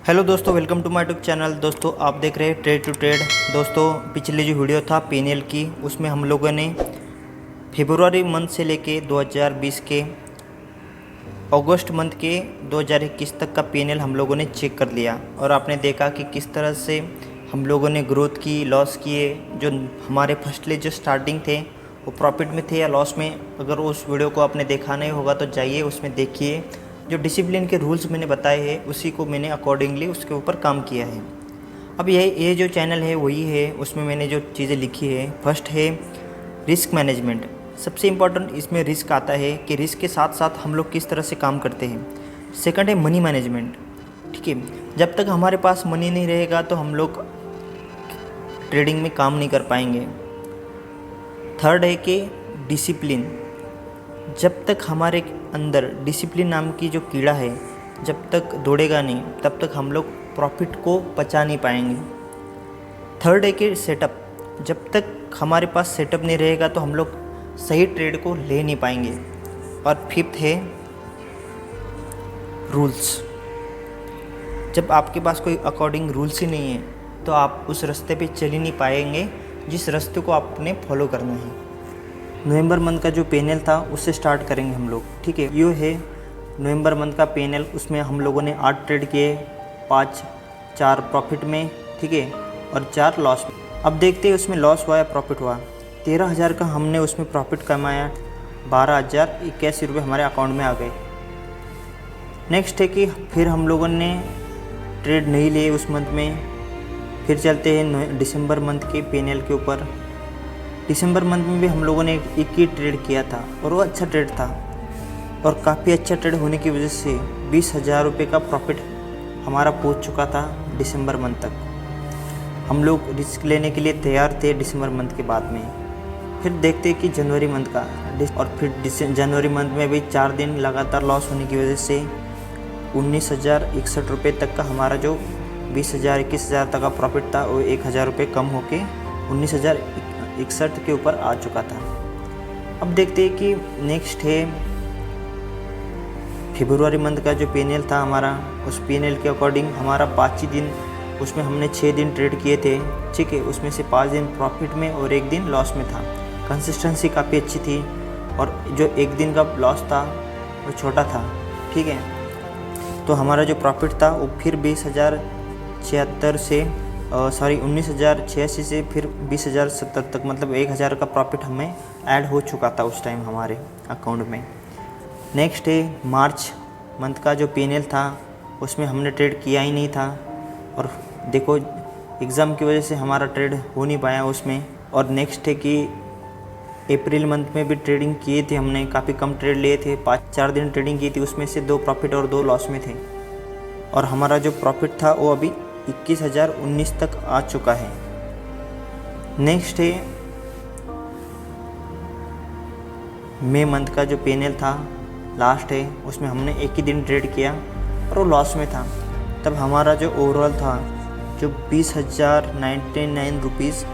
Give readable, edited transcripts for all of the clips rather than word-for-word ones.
Hello दोस्तों, welcome to my YouTube channel. दोस्तों आप देख रहे हैं ट्रेड टू ट्रेड। दोस्तों पिछले जो वीडियो था पीएनएल की, उसमें हम लोगों ने फरवरी मंथ से लेके 2020 के अगस्त मंथ के 2021 तक का पीएनएल हम लोगों ने चेक कर लिया और आपने देखा कि किस तरह से हम लोगों ने ग्रोथ की, लॉस किए। जो हमारे फर्स्टली जो स्टार्टिंग थे वो प्रॉफिट में थे या लॉस में। अगर उस वीडियो को आपने देखा नहीं होगा तो जाइए उसमें देखिए। जो डिसिप्लिन के रूल्स मैंने बताए हैं उसी को मैंने अकॉर्डिंगली उसके ऊपर काम किया है। अब ये जो चैनल है वही है, उसमें मैंने जो चीज़ें लिखी है, फर्स्ट है रिस्क मैनेजमेंट। सबसे इम्पोर्टेंट इसमें रिस्क आता है कि रिस्क के साथ साथ हम लोग किस तरह से काम करते हैं। सेकंड है मनी मैनेजमेंट। ठीक है, जब तक हमारे पास मनी नहीं रहेगा तो हम लोग ट्रेडिंग में काम नहीं कर पाएंगे। थर्ड है कि डिसिप्लिन। जब तक हमारे अंदर डिसिप्लिन नाम की जो कीड़ा है जब तक दौड़ेगा नहीं तब तक हम लोग प्रॉफिट को पचा नहीं पाएंगे। थर्ड है कि सेटअप। जब तक हमारे पास सेटअप नहीं रहेगा तो हम लोग सही ट्रेड को ले नहीं पाएंगे। और फिफ्थ है रूल्स। जब आपके पास कोई अकॉर्डिंग रूल्स ही नहीं है तो आप उस रास्ते पे चल ही नहीं पाएंगे जिस रास्ते को आपने फॉलो करना है। नवंबर मंथ का जो पीएनएल था उससे स्टार्ट करेंगे हम लोग। ठीक है, ये है नवंबर मंथ का पीएनएल। उसमें हम लोगों ने 8 ट्रेड किए, 4 प्रॉफिट में, ठीक है, और 4 लॉस में। अब देखते हैं उसमें लॉस हुआ या प्रॉफिट हुआ। 13,000 का हमने उसमें प्रॉफिट कमाया, 12,081 रुपये हमारे अकाउंट में आ गए। नेक्स्ट है कि फिर हम लोगों ने ट्रेड नहीं लिए उस मंथ में। फिर चलते हैं दिसंबर मंथ के पीएनएल के ऊपर। दिसंबर मंथ में भी हम लोगों ने एक ही ट्रेड किया था और वो अच्छा ट्रेड था और काफ़ी अच्छा ट्रेड होने की वजह से 20,000 रुपये का प्रॉफिट हमारा पहुंच चुका था दिसंबर मंथ तक। हम लोग रिस्क लेने के लिए तैयार थे दिसंबर मंथ के बाद में। फिर देखते कि जनवरी मंथ का, और फिर जनवरी मंथ में भी 4 दिन लगातार लॉस होने की वजह से 19,061 रुपये तक का हमारा जो 20,000 21,000 तक का प्रॉफिट था वो 1,000 रुपये कम होके 19,061 के ऊपर आ चुका था। अब देखते हैं कि नेक्स्ट है फरवरी मंथ का जो पीएनएल था हमारा। उस पीएनएल के अकॉर्डिंग हमारा 5 ही दिन, उसमें हमने 6 दिन ट्रेड किए थे। ठीक है, उसमें से 5 दिन प्रॉफिट में और 1 दिन लॉस में था। कंसिस्टेंसी काफ़ी अच्छी थी और जो 1 दिन का लॉस था वो छोटा था। ठीक है, तो हमारा जो प्रॉफिट था वो फिर 20,076 से 19,086 से फिर 20,070 तक, मतलब 1,000 का प्रॉफिट हमें ऐड हो चुका था उस टाइम हमारे अकाउंट में। नेक्स्ट है मार्च मंथ का जो पीएनएल था, उसमें हमने ट्रेड किया ही नहीं था और देखो एग्ज़ाम की वजह से हमारा ट्रेड हो नहीं पाया उसमें। और नेक्स्ट है कि अप्रैल मंथ में भी ट्रेडिंग किए थे हमने, काफ़ी कम ट्रेड लिए थे, 4 दिन ट्रेडिंग की थी, उसमें से 2 प्रॉफिट और 2 लॉस में थे और हमारा जो प्रॉफिट था वो अभी 21,019 तक आ चुका है। नेक्स्ट है मई मंथ का जो पीएनएल था, लास्ट है, उसमें हमने 1 ही दिन ट्रेड किया और वो लॉस में था। तब हमारा जो ओवरऑल था जो 20,099 रुपीज़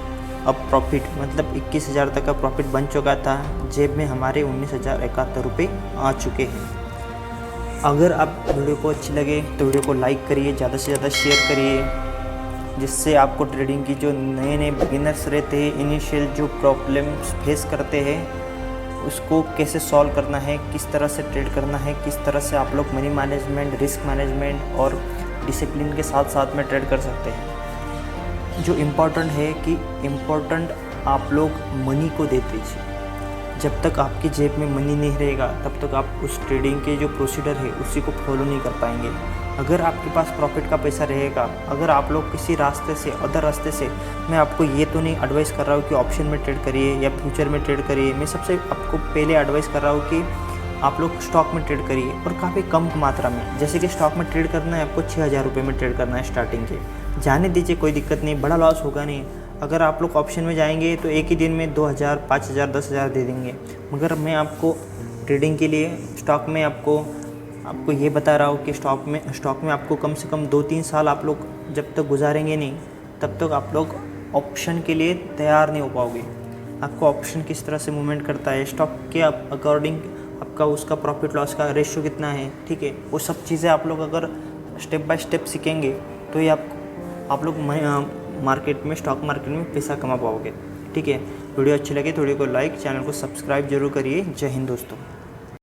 अब प्रॉफिट, मतलब 21,000 तक का प्रॉफिट बन चुका था। जेब में हमारे 19,071 रुपये आ चुके हैं। अगर आप वीडियो को अच्छी लगे तो वीडियो को लाइक करिए, ज़्यादा से ज़्यादा शेयर करिए, जिससे आपको ट्रेडिंग की जो नए बिगिनर्स रहते हैं, इनिशियल जो प्रॉब्लम्स फेस करते हैं उसको कैसे सॉल्व करना है, किस तरह से ट्रेड करना है, किस तरह से आप लोग मनी मैनेजमेंट, रिस्क मैनेजमेंट और डिसिप्लिन के साथ साथ में ट्रेड कर सकते हैं। जो इम्पोर्टेंट है कि इम्पोर्टेंट आप लोग मनी को दे दीजिए। जब तक आपकी जेब में मनी नहीं रहेगा तब तक आप उस ट्रेडिंग के जो प्रोसीजर है उसी को फॉलो नहीं कर पाएंगे। अगर आपके पास प्रॉफिट का पैसा रहेगा, अगर आप लोग किसी रास्ते से, अदर रास्ते से, मैं आपको ये तो नहीं एडवाइस कर रहा हूँ कि ऑप्शन में ट्रेड करिए या फ्यूचर में ट्रेड करिए। मैं सबसे आपको पहले एडवाइस कर रहा हूँ कि आप लोग स्टॉक में ट्रेड करिए और काफ़ी कम मात्रा में। जैसे कि स्टॉक में ट्रेड करना है आपको 6,000 रुपये में ट्रेड करना है स्टार्टिंग के, जाने दीजिए, कोई दिक्कत नहीं, बड़ा लॉस होगा नहीं। अगर आप लोग ऑप्शन में जाएंगे तो एक ही दिन में 2,000, 5,000, 10,000 दे देंगे। मगर मैं आपको ट्रेडिंग के लिए स्टॉक में आपको ये बता रहा हूँ कि स्टॉक में आपको कम से कम 2-3 साल आप लोग जब तक गुजारेंगे नहीं तब तक आप लोग ऑप्शन के लिए तैयार नहीं हो पाओगे। आपको ऑप्शन किस तरह से मूवमेंट करता है, स्टॉक के अकॉर्डिंग आपका उसका प्रॉफिट लॉस का रेशियो कितना है, ठीक है, वो सब चीज़ें आप लोग अगर स्टेप बाय स्टेप सीखेंगे तो ही आप लोग मार्केट में, स्टॉक मार्केट में पैसा कमा पाओगे। ठीक है, वीडियो अच्छी लगे तो वीडियो को लाइक, चैनल को सब्सक्राइब जरूर करिए। जय हिंद दोस्तों।